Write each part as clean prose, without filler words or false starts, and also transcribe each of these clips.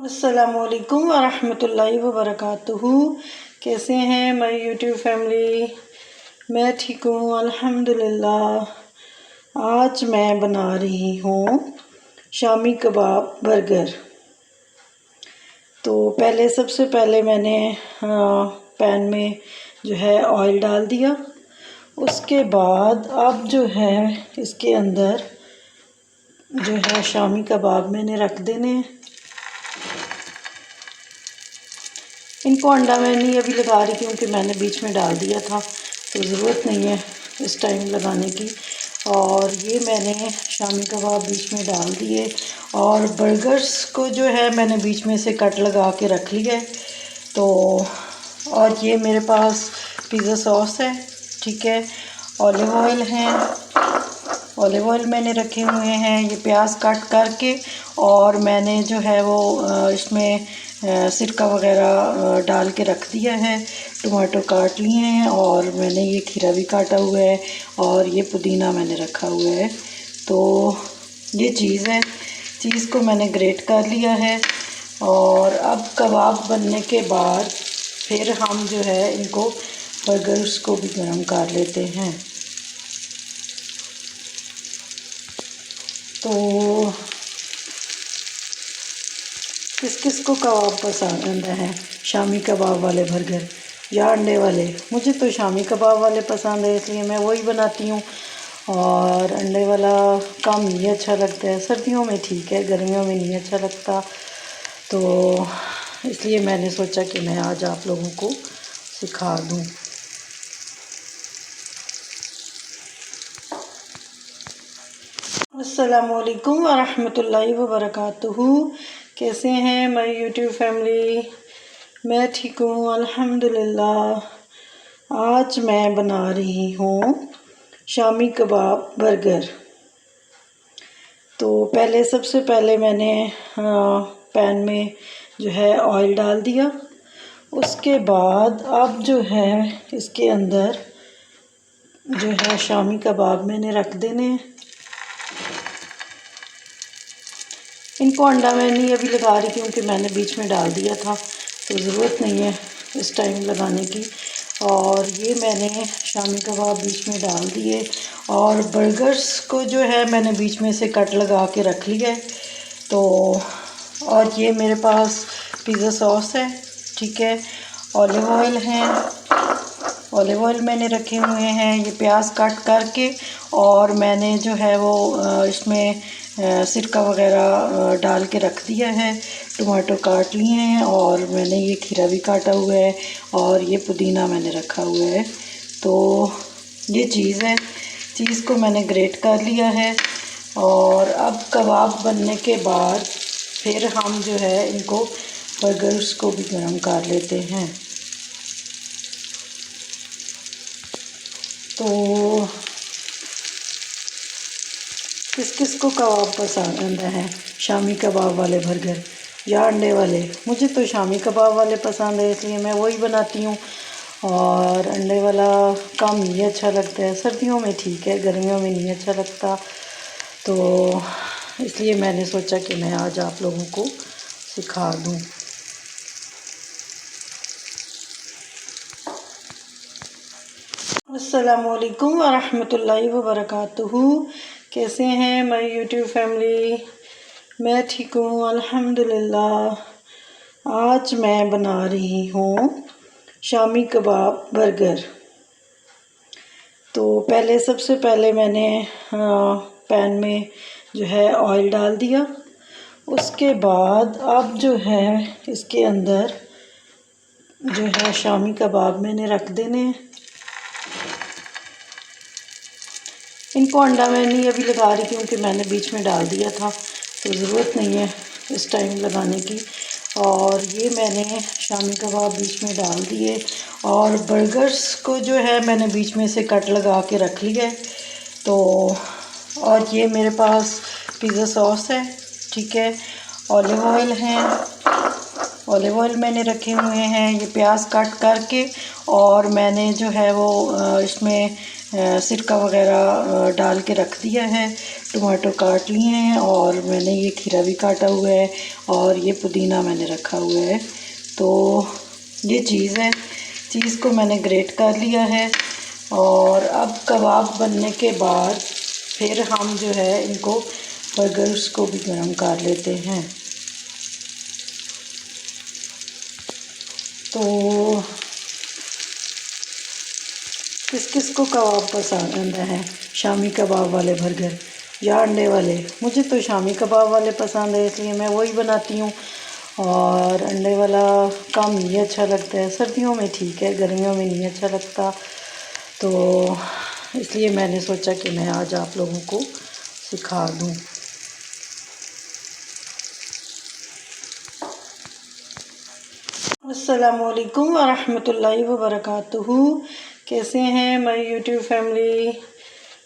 अस्सलामुअलैकुम वरहमतुल्लाहि वबरकातुहू। कैसे हैं मेरी यूट्यूब फैमिली? मैं ठीक हूँ अल्हम्दुलिल्लाह। आज मैं बना रही हूँ शामी कबाब बर्गर। तो सबसे पहले मैंने पैन में जो है ऑयल डाल दिया। उसके बाद अब जो है इसके अंदर जो है शामी कबाब मैंने रख देने हैं। इनको अंडा मैं नहीं अभी लगा रही क्योंकि मैंने बीच में डाल दिया था, तो ज़रूरत नहीं है इस टाइम लगाने की। और ये मैंने शामी कबाब बीच में डाल दिए और बर्गर्स को जो है मैंने बीच में से कट लगा के रख लिया है। तो और ये मेरे पास पिज़्ज़ा सॉस है, ठीक है, ऑलिव ऑयल है, ऑलिव ऑयल मैंने रखे हुए हैं। ये प्याज कट करके और मैंने जो है वो इसमें सिरका वगैरह डाल के रख दिया है। टमाटो काट लिए हैं और मैंने ये खीरा भी काटा हुआ है और ये पुदीना मैंने रखा हुआ है। तो ये चीज़ है, चीज़ को मैंने ग्रेट कर लिया है। और अब कबाब बनने के बाद फिर हम जो है इनको बर्गर्स को भी गर्म कर लेते हैं। तो किस किस को कबाब पसंद है, शामी कबाब वाले बर्गर या अंडे वाले? मुझे तो शामी कबाब वाले पसंद है, इसलिए मैं वही बनाती हूँ। और अंडे वाला कम ही अच्छा लगता है, सर्दियों में ठीक है, गर्मियों में नहीं अच्छा लगता। तो इसलिए मैंने सोचा कि मैं आज आप लोगों को सिखा दूँ। अस्सलामुअलैकुम वरहमतुल्लाहि वबरकातुहू। कैसे हैं मेरी यूट्यूब फैमिली? मैं ठीक हूँ अल्हम्दुलिल्लाह। आज मैं बना रही हूँ शामी कबाब बर्गर। तो सबसे पहले मैंने पैन में जो है ऑयल डाल दिया। उसके बाद अब जो है इसके अंदर जो है शामी कबाब मैंने रख देने हैं। इनको अंडा मैं नहीं अभी लगा रही क्योंकि मैंने बीच में डाल दिया था, तो ज़रूरत नहीं है इस टाइम लगाने की। और ये मैंने शामी कबाब बीच में डाल दिए और बर्गर्स को जो है मैंने बीच में से कट लगा के रख लिया है। तो और ये मेरे पास पिज़्ज़ा सॉस है, ठीक है, ऑलिव ऑयल है, ऑलिव ऑयल मैंने रखे हुए हैं। ये प्याज कट करके और मैंने जो है वो इसमें सिरका वगैरह डाल के रख दिया है। टमाटो काट लिए हैं और मैंने ये खीरा भी काटा हुआ है और ये पुदीना मैंने रखा हुआ है। तो ये चीज़ है, चीज़ को मैंने ग्रेट कर लिया है। और अब कबाब बनने के बाद फिर हम जो है इनको बर्गर्स को भी गर्म कर लेते हैं। तो किस किस को कबाब पसंद है, शामी कबाब वाले बर्गर या अंडे वाले? मुझे तो शामी कबाब वाले पसंद है, इसलिए मैं वही बनाती हूँ। और अंडे वाला कम ही अच्छा लगता है, सर्दियों में ठीक है, गर्मियों में नहीं अच्छा लगता। तो इसलिए मैंने सोचा कि मैं आज आप लोगों को सिखा दूँ। अस्सलामुअलैकुम वरहमतुल्लाहि वबरकातुहू। कैसे हैं मेरी यूट्यूब फैमिली? मैं ठीक हूँ अल्हम्दुलिल्लाह। आज मैं बना रही हूँ शामी कबाब बर्गर। तो सबसे पहले मैंने पैन में जो है ऑयल डाल दिया। उसके बाद अब जो है इसके अंदर जो है शामी कबाब मैंने रख देने हैं। इनको अंडा मैं नहीं अभी लगा रही क्योंकि मैंने बीच में डाल दिया था, तो ज़रूरत नहीं है इस टाइम लगाने की। और ये मैंने शामी कबाब बीच में डाल दिए और बर्गर्स को जो है मैंने बीच में से कट लगा के रख लिया है। तो और ये मेरे पास पिज़्ज़ा सॉस है, ठीक है, ऑलिव ऑयल है, ऑलिव ऑयल मैंने रखे हुए हैं। ये प्याज कट करके और मैंने जो है वो इसमें सिरका वगैरह डाल के रख दिया है। टमाटो काट लिए हैं और मैंने ये खीरा भी काटा हुआ है और ये पुदीना मैंने रखा हुआ है। तो ये चीज़ है, चीज़ को मैंने ग्रेट कर लिया है और अब कबाब बनने के बाद फिर हम जो है इनको बर्गर्स को भी गर्म कर लेते हैं। तो किस किस को कबाब पसंद है, शामी कबाब वाले बर्गर या अंडे वाले? मुझे तो शामी कबाब वाले पसंद है, इसलिए मैं वही बनाती हूँ। और अंडे वाला कम ही अच्छा लगता है, सर्दियों में ठीक है, गर्मियों में नहीं अच्छा लगता। तो इसलिए मैंने सोचा कि मैं आज आप लोगों को सिखा दूँ। अस्सलामुअलैकुम वरहमतुल्लाहि वबरकातुहू। कैसे हैं मेरी यूट्यूब फैमिली?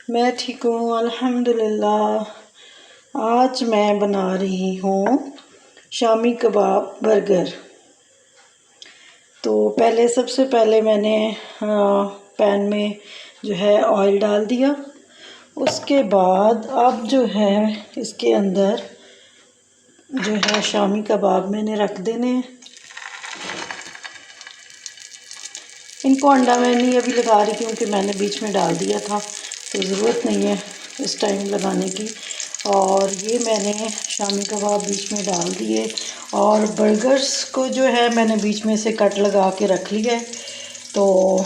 मैं ठीक हूँ अल्हम्दुलिल्लाह। आज मैं बना रही हूँ शामी कबाब बर्गर। तो सबसे पहले मैंने पैन में जो है ऑयल डाल दिया। उसके बाद अब जो है इसके अंदर जो है शामी कबाब मैंने रख देने हैं। इनको अंडा मैं नहीं अभी लगा रही क्योंकि मैंने बीच में डाल दिया था, तो ज़रूरत नहीं है इस टाइम लगाने की। और ये मैंने शामी कबाब बीच में डाल दिए और बर्गर्स को जो है मैंने बीच में से कट लगा के रख लिया है। तो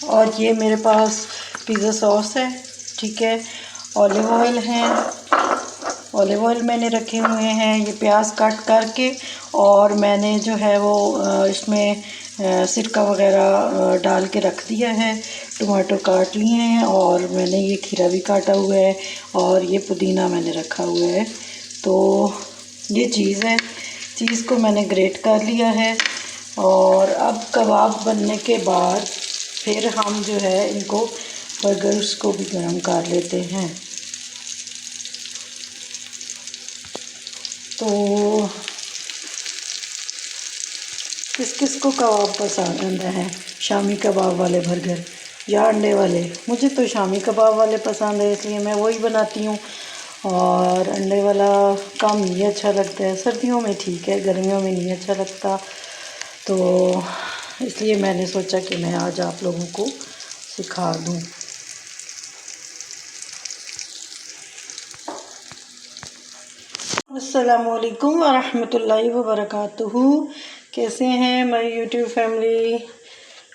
और ये मेरे पास पिज़्ज़ा सॉस है, ठीक है, ऑलिव ऑयल है, ऑलिव ऑयल मैंने रखे हुए हैं। ये प्याज कट करके और मैंने जो है वो इसमें सिरका वगैरह डाल के रख दिया है। टमाटो काट लिए हैं और मैंने ये खीरा भी काटा हुआ है और ये पुदीना मैंने रखा हुआ है। तो ये चीज़ है, चीज़ को मैंने ग्रेट कर लिया है और अब कबाब बनने के बाद फिर हम जो है इनको बर्गर्स को भी गर्म कर लेते हैं। तो किस किस को कबाब पसंद है, शामी कबाब वाले बर्गर या अंडे वाले? मुझे तो शामी कबाब वाले पसंद है, इसलिए मैं वही बनाती हूँ। और अंडे वाला कम ही अच्छा लगता है, सर्दियों में ठीक है, गर्मियों में नहीं अच्छा लगता। तो इसलिए मैंने सोचा कि मैं आज आप लोगों को सिखा दूँ। अस्सलामुअलैकुम वरहमतुल्लाहि वबरकातुहू। कैसे हैं मेरी यूट्यूब फैमिली?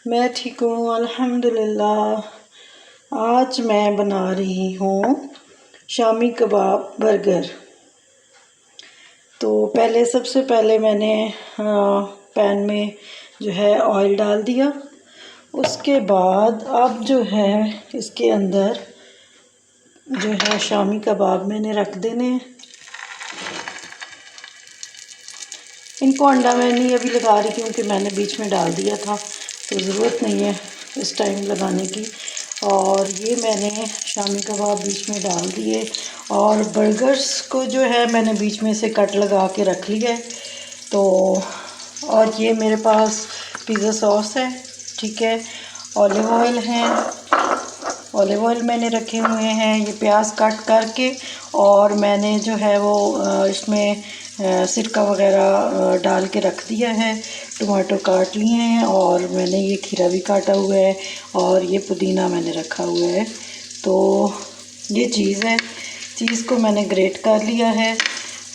मैं ठीक हूँ अल्हम्दुलिल्लाह। आज मैं बना रही हूँ शामी कबाब बर्गर। तो सबसे पहले मैंने पैन में जो है ऑयल डाल दिया। उसके बाद अब जो है इसके अंदर जो है शामी कबाब मैंने रख देने हैं। इनको अंडा मैं नहीं अभी लगा रही क्योंकि मैंने बीच में डाल दिया था, तो ज़रूरत नहीं है इस टाइम लगाने की। और ये मैंने शामी कबाब बीच में डाल दिए और बर्गर्स को जो है मैंने बीच में से कट लगा के रख लिया है। तो और ये मेरे पास पिज़्ज़ा सॉस है, ठीक है, ऑलिव ऑयल है, ऑलिव ऑयल मैंने रखे हुए हैं। ये प्याज कट करके और मैंने जो है वो इसमें सिरका वगैरह डाल के रख दिया है। टमाटो काट लिए हैं और मैंने ये खीरा भी काटा हुआ है और ये पुदीना मैंने रखा हुआ है। तो ये चीज़ है, चीज़ को मैंने ग्रेट कर लिया है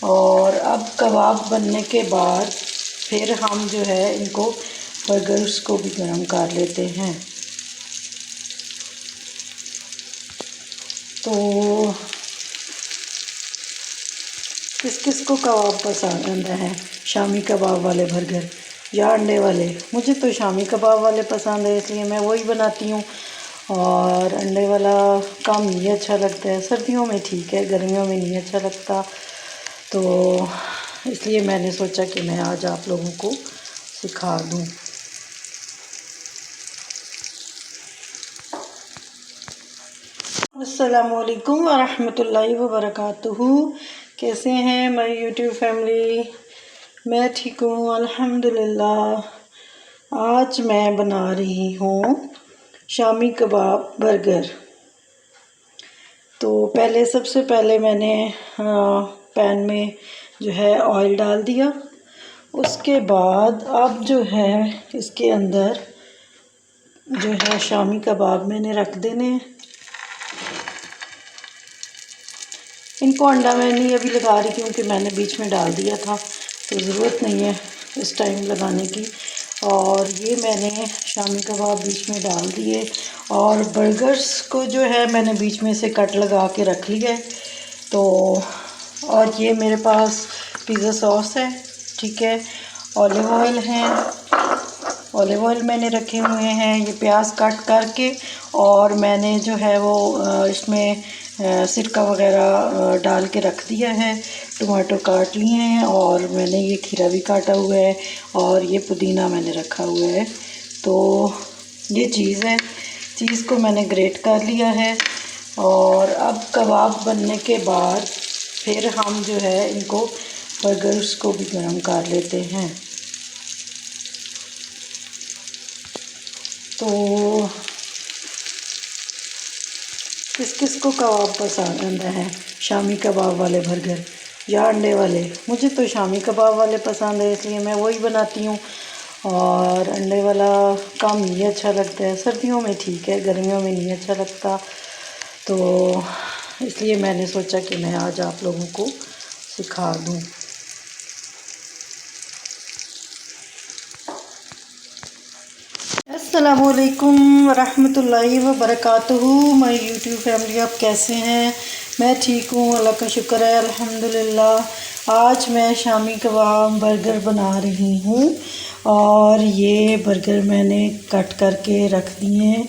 और अब कबाब बनने के बाद फिर हम जो है इनको बर्गर्स को भी गर्म कर लेते हैं। तो किस किस को कबाब पसंद है, शामी कबाब वाले बर्गर या अंडे वाले? मुझे तो शामी कबाब वाले पसंद है, इसलिए मैं वही बनाती हूँ। और अंडे वाला कम ही अच्छा लगता है, सर्दियों में ठीक है, गर्मियों में नहीं अच्छा लगता। तो इसलिए मैंने सोचा कि मैं आज आप लोगों को सिखा दूँ। अस्सलामुअलैकुम वरहमतुल्लाहि वबरकातुहू। कैसे हैं मेरी यूट्यूब फैमिली? मैं ठीक हूँ अल्हम्दुलिल्लाह। आज मैं बना रही हूँ शामी कबाब बर्गर। तो सबसे पहले मैंने पैन में जो है ऑयल डाल दिया। उसके बाद अब जो है इसके अंदर जो है शामी कबाब मैंने रख देने हैं। इनको अंडा मैं नहीं अभी लगा रही क्योंकि मैंने बीच में डाल दिया था, तो ज़रूरत नहीं है इस टाइम लगाने की। और ये मैंने शामी कबाब बीच में डाल दिए और बर्गर्स को जो है मैंने बीच में से कट लगा के रख लिया है। तो और ये मेरे पास पिज़्ज़ा सॉस है, ठीक है, ऑलिव ऑयल है, ऑलिव ऑयल मैंने रखे हुए हैं। ये प्याज कट करके और मैंने जो है वो इसमें सिरका वगैरह डाल के रख दिया है। टमाटो काट लिए हैं और मैंने ये खीरा भी काटा हुआ है और ये पुदीना मैंने रखा हुआ है। तो ये चीज़ है, चीज़ को मैंने ग्रेट कर लिया है। और अब कबाब बनने के बाद फिर हम जो है इनको बर्गर्स को भी गर्म कर लेते हैं। तो किस किस को कबाब पसंद है, शामी कबाब वाले बर्गर या अंडे वाले? मुझे तो शामी कबाब वाले पसंद है, इसलिए मैं वही बनाती हूँ। और अंडे वाला कम ही अच्छा लगता है, सर्दियों में ठीक है, गर्मियों में नहीं अच्छा लगता। तो इसलिए मैंने सोचा कि मैं आज आप लोगों को सिखा दूँ। अस्सलामुअलैकुम रहमतुल्लाहि व बरकातुहू। माय यूट्यूब फैमिली, आप कैसे हैं? मैं ठीक हूँ, अल्लाह का शुक्र है, अल्हम्दुलिल्लाह। आज मैं शामी कबाब बर्गर बना रही हूँ और ये बर्गर मैंने कट करके रख दिए हैं,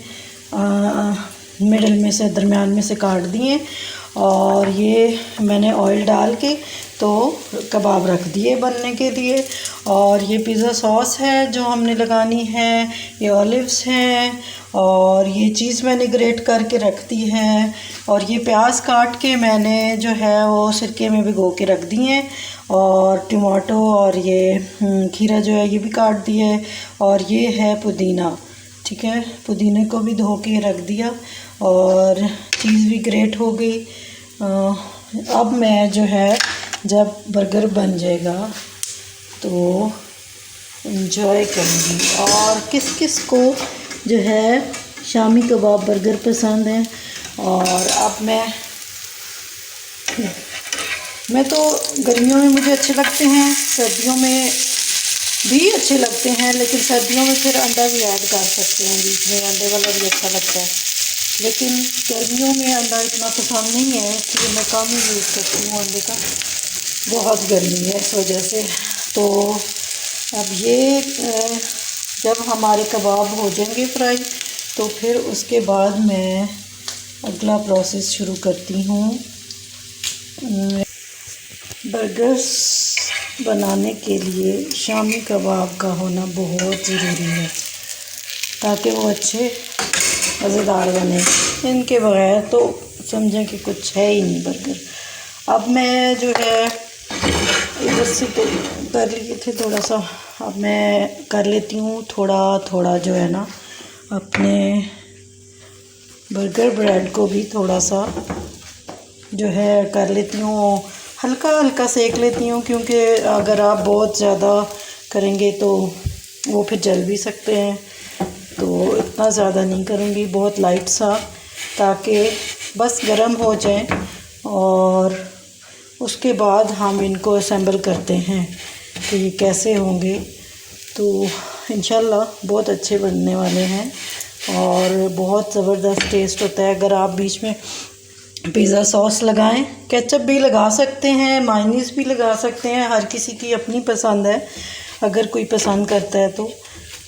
मिडल में से, दरमियान में से काट दिए और ये मैंने ऑयल डाल के तो कबाब रख दिए बनने के लिए। और ये पिज़्ज़ा सॉस है जो हमने लगानी है, ये ऑलिव्स हैं और ये चीज़ मैंने ग्रेट करके रख दी है। और ये प्याज काट के मैंने जो है वो सिरके में भिगो के रख दिए हैं। और टमाटो और ये खीरा जो है ये भी काट दिए है। और ये है पुदीना, ठीक है, पुदीने को भी धो के रख दिया और चीज़ भी ग्रेट हो गई। अब मैं जो है जब बर्गर बन जाएगा तो इंजॉय करूँगी। और किस किस को जो है शामी कबाब बर्गर पसंद है। और अब मैं तो गर्मियों में मुझे अच्छे लगते हैं, सर्दियों में भी अच्छे लगते हैं, लेकिन सर्दियों में फिर अंडा भी ऐड कर सकते हैं बीच में, अंडे वाला भी अच्छा लगता है। लेकिन गर्मियों में अंडा इतना पसंद नहीं है, इसलिए मैं कम ही यूज़ करती हूँ अंडे का, बहुत गर्मी है इस वजह से। तो अब ये जब हमारे कबाब हो जाएंगे फ्राई तो फिर उसके बाद मैं अगला प्रोसेस शुरू करती हूँ। बर्गर्स बनाने के लिए शामी कबाब का होना बहुत ज़रूरी है ताकि वो अच्छे मज़ेदार बने। इनके बगैर तो समझें कि कुछ है ही नहीं बर्गर। अब मैं जो है इधर से तो कर लिए थे थोड़ा सा, अब मैं कर लेती हूँ थोड़ा थोड़ा जो है ना, अपने बर्गर ब्रेड को भी थोड़ा सा जो है कर लेती हूँ, हल्का हल्का सेक लेती हूँ, क्योंकि अगर आप बहुत ज़्यादा करेंगे तो वो फिर जल भी सकते हैं। तो इतना ज़्यादा नहीं करूँगी, बहुत लाइट सा, ताकि बस गरम हो जाए और उसके बाद हम इनको असेंबल करते हैं कि ये कैसे होंगे। तो इंशाल्लाह बहुत अच्छे बनने वाले हैं और बहुत ज़बरदस्त टेस्ट होता है। अगर आप बीच में पिज़्ज़ा सॉस लगाएं, केचप भी लगा सकते हैं, मायोनीज़ भी लगा सकते हैं, हर किसी की अपनी पसंद है, अगर कोई पसंद करता है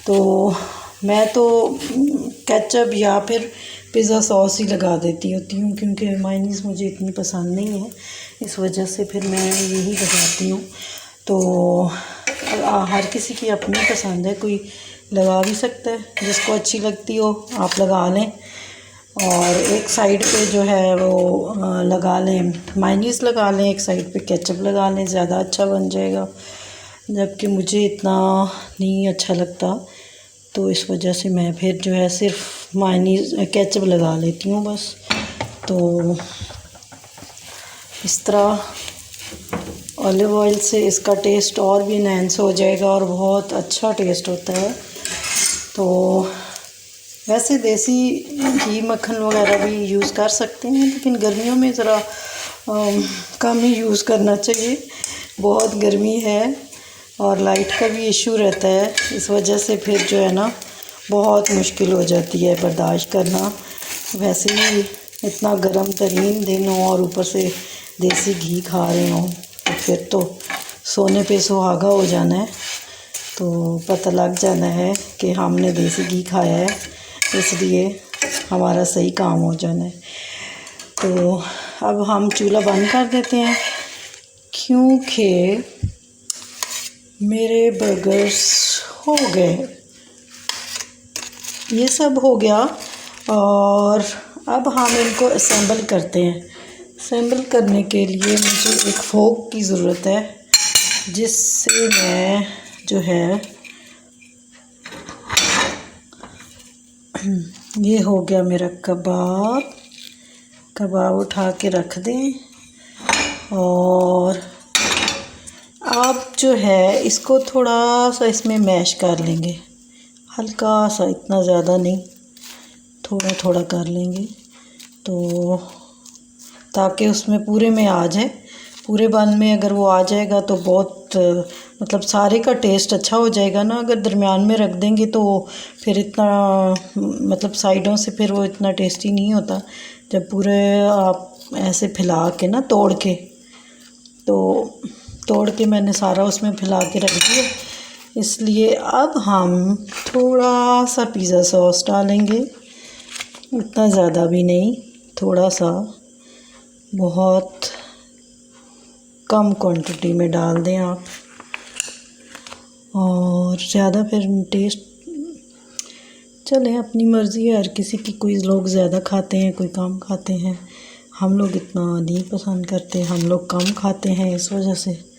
तो मैं तो केचप या फिर पिज़्ज़ा सॉस ही लगा देती होती हूँ, क्योंकि मायोनीज़ मुझे इतनी पसंद नहीं है, इस वजह से फिर मैं यही लगाती हूँ। तो हर किसी की अपनी पसंद है, कोई लगा भी सकता है, जिसको अच्छी लगती हो आप लगा लें। और एक साइड पे जो है वो लगा लें, मायोनीज़ लगा लें, एक साइड पे केचप लगा लें, ज़्यादा अच्छा बन जाएगा। जबकि मुझे इतना नहीं अच्छा लगता, तो इस वजह से मैं फिर जो है सिर्फ मायोनीज़ केचप लगा लेती हूँ बस। तो इस तरह ऑलिव ऑयल से इसका टेस्ट और भी इनहेंस हो जाएगा और बहुत अच्छा टेस्ट होता है। तो वैसे देसी घी मक्खन वगैरह भी यूज़ कर सकते हैं, लेकिन गर्मियों में ज़रा कम ही यूज़ करना चाहिए। बहुत गर्मी है और लाइट का भी इशू रहता है, इस वजह से फिर जो है ना बहुत मुश्किल हो जाती है बर्दाश्त करना। वैसे ही इतना गर्म तरीन दिन हो और ऊपर से देसी घी खा रहे हों तो फिर तो सोने पे सुहागा हो जाना है। तो पता लग जाना है कि हमने देसी घी खाया है, इसलिए हमारा सही काम हो जाना है। तो अब हम चूल्हा बंद कर देते हैं, क्योंकि मेरे बर्गर्स हो गए, ये सब हो गया। और अब हम इनको असेंबल करते हैं। असेंबल करने के लिए मुझे एक फोक की ज़रूरत है, जिससे मैं जो है ये हो गया मेरा कबाब उठा के रख दें। और अब जो है इसको थोड़ा सा इसमें मैश कर लेंगे, हल्का सा, इतना ज़्यादा नहीं, थोड़ा थोड़ा कर लेंगे तो ताकि उसमें पूरे में आ जाए। पूरे बन में अगर वो आ जाएगा तो बहुत मतलब सारे का टेस्ट अच्छा हो जाएगा ना। अगर दरमियान में रख देंगे तो फिर इतना मतलब साइडों से फिर वो इतना टेस्टी नहीं होता। जब पूरे आप ऐसे फैला के ना तोड़ के मैंने सारा उसमें फैला के रख दिया। इसलिए अब हम थोड़ा सा पिज़्ज़ा सॉस डालेंगे, उतना ज़्यादा भी नहीं, थोड़ा सा, बहुत कम क्वांटिटी में डाल दें आप। और ज़्यादा फिर टेस्ट चले अपनी मर्ज़ी है हर किसी की, कोई लोग ज़्यादा खाते हैं, कोई कम खाते हैं। हम लोग इतना नहीं पसंद करते, हम लोग कम खाते हैं, इस वजह से।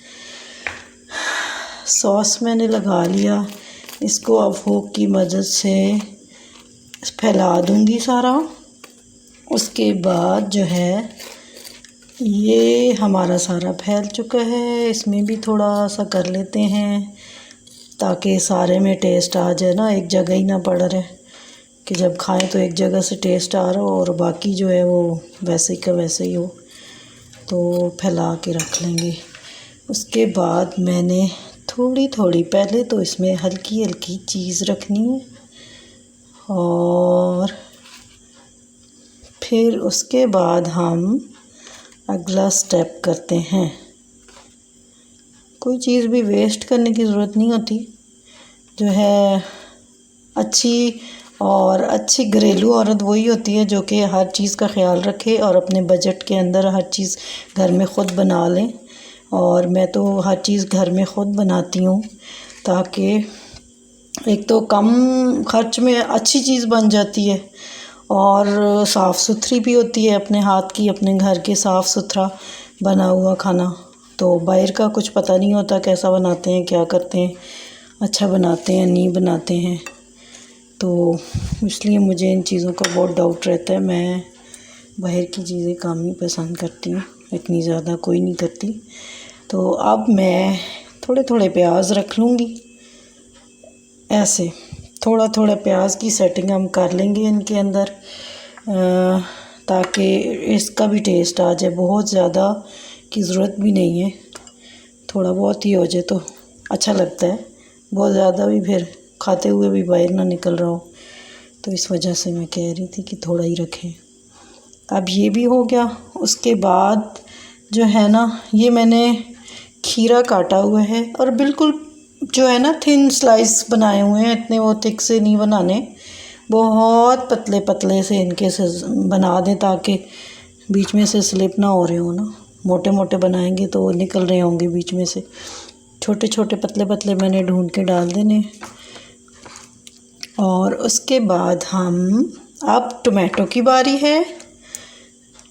सॉस मैंने लगा लिया, इसको अब फोक की मदद से फैला दूंगी सारा। उसके बाद जो है ये हमारा सारा फैल चुका है, इसमें भी थोड़ा सा कर लेते हैं ताकि सारे में टेस्ट आ जाए ना, एक जगह ही ना पड़ रहे कि जब खाएं तो एक जगह से टेस्ट आ रहा हो और बाकी जो है वो वैसे का वैसे ही हो। तो फैला के रख लेंगे। उसके बाद मैंने थोड़ी थोड़ी पहले तो इसमें हल्की हल्की चीज़ रखनी है और फिर उसके बाद हम अगला स्टेप करते हैं। कोई चीज़ भी वेस्ट करने की ज़रूरत नहीं होती। जो है अच्छी घरेलू औरत वही होती है जो कि हर चीज़ का ख्याल रखे और अपने बजट के अंदर हर चीज़ घर में ख़ुद बना लें। और मैं तो हर चीज़ घर में ख़ुद बनाती हूँ ताकि एक तो कम खर्च में अच्छी चीज़ बन जाती है और साफ़ सुथरी भी होती है, अपने हाथ की, अपने घर के साफ़ सुथरा बना हुआ खाना। तो बाहर का कुछ पता नहीं होता कैसा बनाते हैं, क्या करते हैं, अच्छा बनाते हैं नहीं बनाते हैं। तो इसलिए मुझे इन चीज़ों का बहुत डाउट रहता है। मैं बाहर की चीज़ें कम ही पसंद करती हूँ, इतनी ज़्यादा कोई नहीं करती। तो अब मैं थोड़े थोड़े प्याज रख लूँगी, ऐसे थोड़ा थोड़ा प्याज की सेटिंग हम कर लेंगे इनके अंदर ताकि इसका भी टेस्ट आ जाए। बहुत ज़्यादा की ज़रूरत भी नहीं है, थोड़ा बहुत ही हो जाए तो अच्छा लगता है। बहुत ज़्यादा भी फिर खाते हुए भी बाहर ना निकल रहा हो, तो इस वजह से मैं कह रही थी कि थोड़ा ही रखें। अब ये भी हो गया। उसके बाद जो है ना ये मैंने खीरा काटा हुआ है और बिल्कुल जो है ना थिन स्लाइस बनाए हुए हैं, इतने वो थिक से नहीं बनाने, बहुत पतले पतले से इनके से बना दें ताकि बीच में से स्लिप ना हो रहे हो ना। मोटे मोटे बनाएंगे तो वो निकल रहे होंगे बीच में से, छोटे छोटे पतले पतले मैंने ढूंढ के डाल देने। और उसके बाद अब टमाटो की बारी है।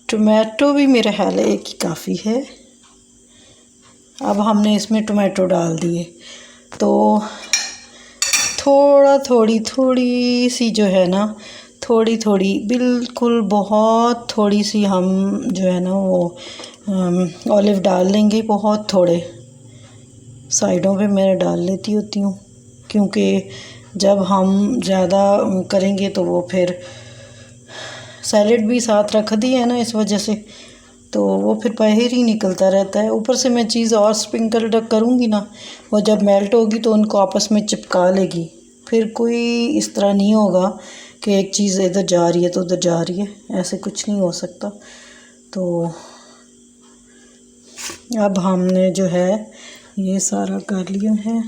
टमाटो भी मेरा ख्याल है एक ही काफ़ी है। अब हमने इसमें टमाटो डाल दिए तो थोड़ी सी जो है ना थोड़ी थोड़ी, बिल्कुल बहुत थोड़ी सी हम जो है ना वो ऑलिव डाल लेंगे, बहुत थोड़े साइडों पे मैं डाल लेती होती हूँ, क्योंकि जब हम ज़्यादा करेंगे तो वो फिर सैलेड भी साथ रख दी है ना, इस वजह से तो वो फिर बाहर ही निकलता रहता है। ऊपर से मैं चीज़ और स्प्रिंकल करूँगी ना, वो जब मेल्ट होगी तो उनको आपस में चिपका लेगी, फिर कोई इस तरह नहीं होगा कि एक चीज़ इधर जा रही है तो उधर जा रही है, ऐसे कुछ नहीं हो सकता। तो अब हमने जो है ये सारा कर लिया है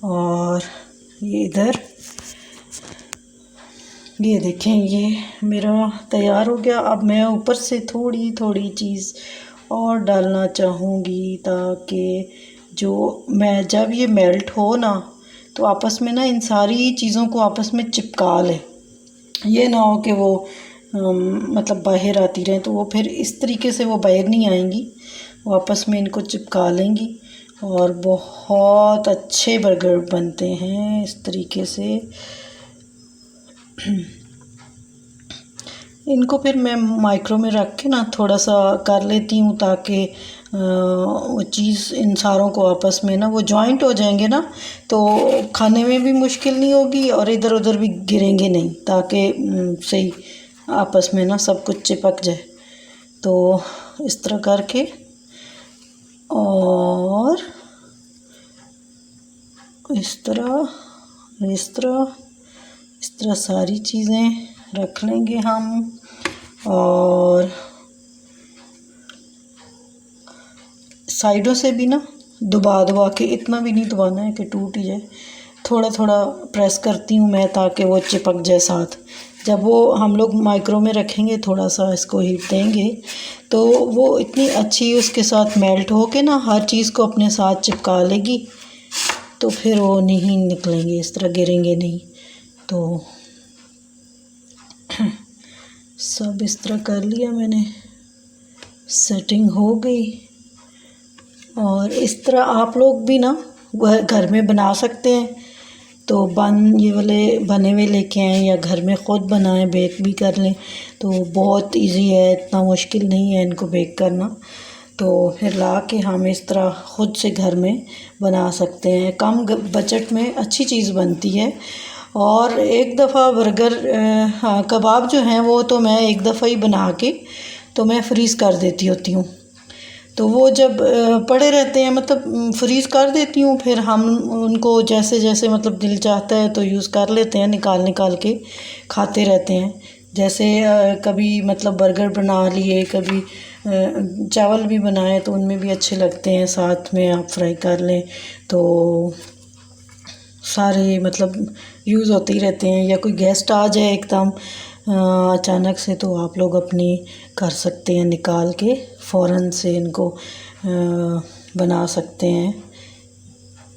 और ये इधर, ये देखें ये मेरा तैयार हो गया। अब मैं ऊपर से थोड़ी थोड़ी चीज़ और डालना चाहूँगी, ताकि जो मैं जब ये मेल्ट हो ना तो आपस में ना इन सारी चीज़ों को आपस में चिपका ले, ये ना हो कि वो मतलब बाहर आती रहें, तो वो फिर इस तरीके से वो बाहर नहीं आएंगी, वो आपस में इनको चिपका लेंगी और बहुत अच्छे बर्गर बनते हैं इस तरीके से। इनको फिर मैं माइक्रो में रख के ना थोड़ा सा कर लेती हूँ, ताकि वो चीज़ इन सारों को आपस में ना वो जॉइंट हो जाएंगे ना, तो खाने में भी मुश्किल नहीं होगी और इधर उधर भी गिरेंगे नहीं, ताकि सही आपस में ना सब कुछ चिपक जाए। तो इस तरह करके और इस तरह सारी चीज़ें रख लेंगे हम। और साइडों से भी ना दबा के, इतना भी नहीं दबाना है कि टूट ही जाए, थोड़ा थोड़ा प्रेस करती हूँ मैं, ताकि वो चिपक जाए साथ। जब वो हम लोग माइक्रो में रखेंगे, थोड़ा सा इसको हीट देंगे, तो वो इतनी अच्छी उसके साथ मेल्ट हो के ना हर चीज़ को अपने साथ चिपका लेगी, तो फिर वो नहीं निकलेंगे, इस तरह गिरेंगे नहीं। तो सब इस तरह कर लिया मैंने, सेटिंग हो गई। और इस तरह आप लोग भी ना घर में बना सकते हैं, तो ये वाले बने हुए लेके आएँ या घर में ख़ुद बनाएं, बेक भी कर लें, तो बहुत इजी है, इतना मुश्किल नहीं है इनको बेक करना। तो फिर ला के हम इस तरह ख़ुद से घर में बना सकते हैं, कम बजट में अच्छी चीज़ बनती है। और एक दफ़ा बर्गर हाँ कबाब जो हैं वो तो मैं एक दफ़ा ही बना के तो मैं फ्रीज़ कर देती होती हूँ, तो वो जब पड़े रहते हैं, मतलब फ्रीज़ कर देती हूँ, फिर हम उनको जैसे जैसे मतलब दिल चाहता है तो यूज़ कर लेते हैं, निकाल के खाते रहते हैं। जैसे कभी मतलब बर्गर बना लिए, कभी चावल भी बनाए तो उनमें भी अच्छे लगते हैं, साथ में आप फ्राई कर लें तो सारे मतलब यूज़ होते ही रहते हैं। या कोई गेस्ट आ जाए एकदम अचानक से, तो आप लोग अपनी कर सकते हैं, निकाल के फ़ौरन से इनको बना सकते हैं,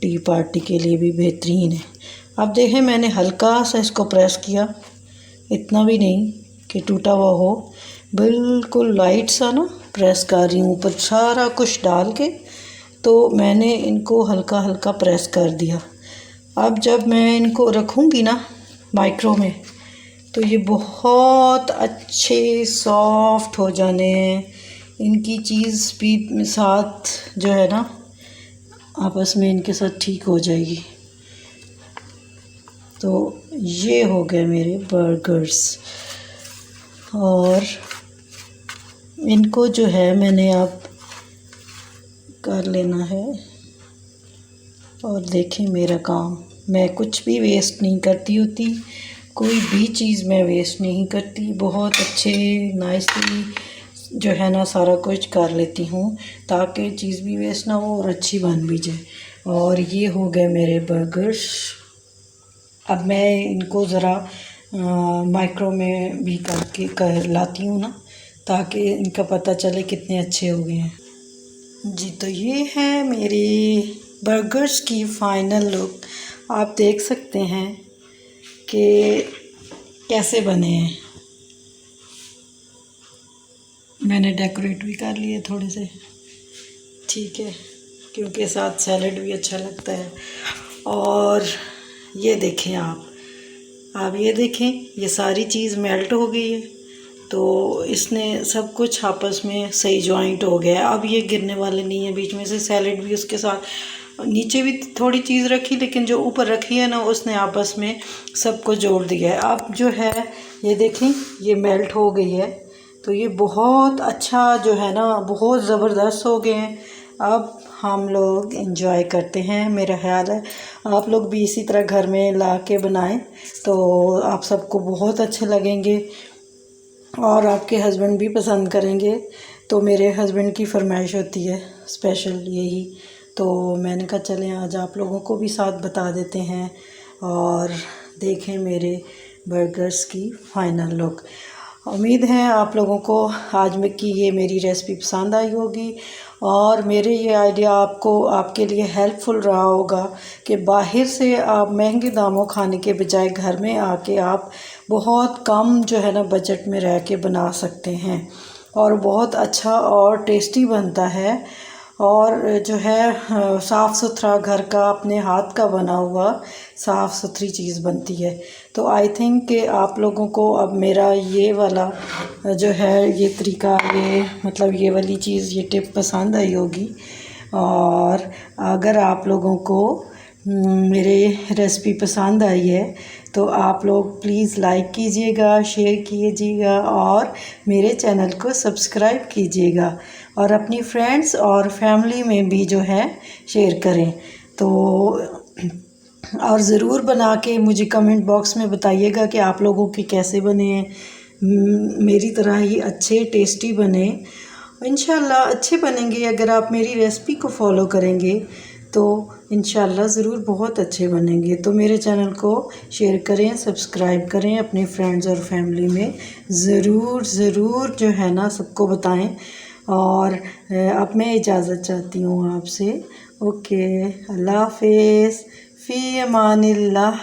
टी पार्टी के लिए भी बेहतरीन है। अब देखें मैंने हल्का सा इसको प्रेस किया, इतना भी नहीं कि टूटा हुआ हो, बिल्कुल लाइट सा ना प्रेस कर रही हूँ ऊपर सारा कुछ डाल के, तो मैंने इनको हल्का हल्का प्रेस कर दिया। अब जब मैं इनको रखूँगी ना माइक्रो में, तो ये बहुत अच्छे सॉफ्ट हो जाने हैं, इनकी चीज़ भी साथ जो है ना आपस में इनके साथ ठीक हो जाएगी। तो ये हो गए मेरे बर्गर्स, और इनको जो है मैंने अब कर लेना है। और देखें मेरा काम, मैं कुछ भी वेस्ट नहीं करती होती, कोई भी चीज़ मैं वेस्ट नहीं करती, बहुत अच्छे नाइसली जो है ना सारा कुछ कर लेती हूँ, ताकि चीज़ भी वेस्ट ना हो और अच्छी बन भी जाए। और ये हो गए मेरे बर्गर्स। अब मैं इनको ज़रा माइक्रो में भी करके कर लाती हूँ ना, ताकि इनका पता चले कितने अच्छे हो गए हैं जी। तो ये है मेरी बर्गर्स की फ़ाइनल लुक, आप देख सकते हैं कि कैसे बने हैं। मैंने डेकोरेट भी कर लिए थोड़े से, ठीक है, क्योंकि साथ सैलेड भी अच्छा लगता है। और ये देखें आप, आप ये देखें, ये सारी चीज़ मेल्ट हो गई है। तो इसने सब कुछ आपस में सही जॉइंट हो गया है। अब ये गिरने वाले नहीं है। बीच में से सैलेड भी उसके साथ, नीचे भी थोड़ी चीज़ रखी, लेकिन जो ऊपर रखी है ना, उसने आपस में सबको जोड़ दिया है। अब जो है ये देखें, ये मेल्ट हो गई है। तो ये बहुत अच्छा जो है ना, बहुत ज़बरदस्त हो गए हैं। अब हम लोग इंजॉय करते हैं। मेरा ख्याल है आप लोग भी इसी तरह घर में ला के बनाएं तो आप सबको बहुत अच्छे लगेंगे और आपके हस्बैंड भी पसंद करेंगे। तो मेरे हस्बैंड की फरमाइश होती है स्पेशल यही, तो मैंने कहा चलें आज आप लोगों को भी साथ बता देते हैं और देखें मेरे बर्गर्स की फ़ाइनल लुक। उम्मीद है आप लोगों को आज में की ये मेरी रेसिपी पसंद आई होगी और मेरे ये आइडिया आपको आपके लिए हेल्पफुल रहा होगा कि बाहर से आप महंगे दामों खाने के बजाय घर में आके आप बहुत कम जो है ना बजट में रह के बना सकते हैं और बहुत अच्छा और टेस्टी बनता है और जो है साफ़ सुथरा घर का अपने हाथ का बना हुआ साफ़ सुथरी चीज़ बनती है। तो आई थिंक कि आप लोगों को अब मेरा ये वाला जो है ये तरीका, ये मतलब ये वाली चीज़, ये टिप पसंद आई होगी। और अगर आप लोगों को मेरे रेसिपी पसंद आई है तो आप लोग प्लीज़ लाइक कीजिएगा, शेयर कीजिएगा और मेरे चैनल को सब्सक्राइब कीजिएगा और अपनी फ्रेंड्स और फैमिली में भी जो है शेयर करें। तो और ज़रूर बना के मुझे कमेंट बॉक्स में बताइएगा कि आप लोगों के कैसे बने हैं। मेरी तरह ही अच्छे टेस्टी बने, इंशाल्लाह अच्छे बनेंगे। अगर आप मेरी रेसिपी को फॉलो करेंगे तो इंशाल्लाह ज़रूर बहुत अच्छे बनेंगे। तो मेरे चैनल को शेयर करें, सब्सक्राइब करें, अपने फ्रेंड्स और फैमिली में ज़रूर जो है ना सबको बताएं। और अब मैं इजाज़त चाहती हूँ आपसे। ओके, अल्लाह हाफ़िज़, फ़ी अमानिल्लाह।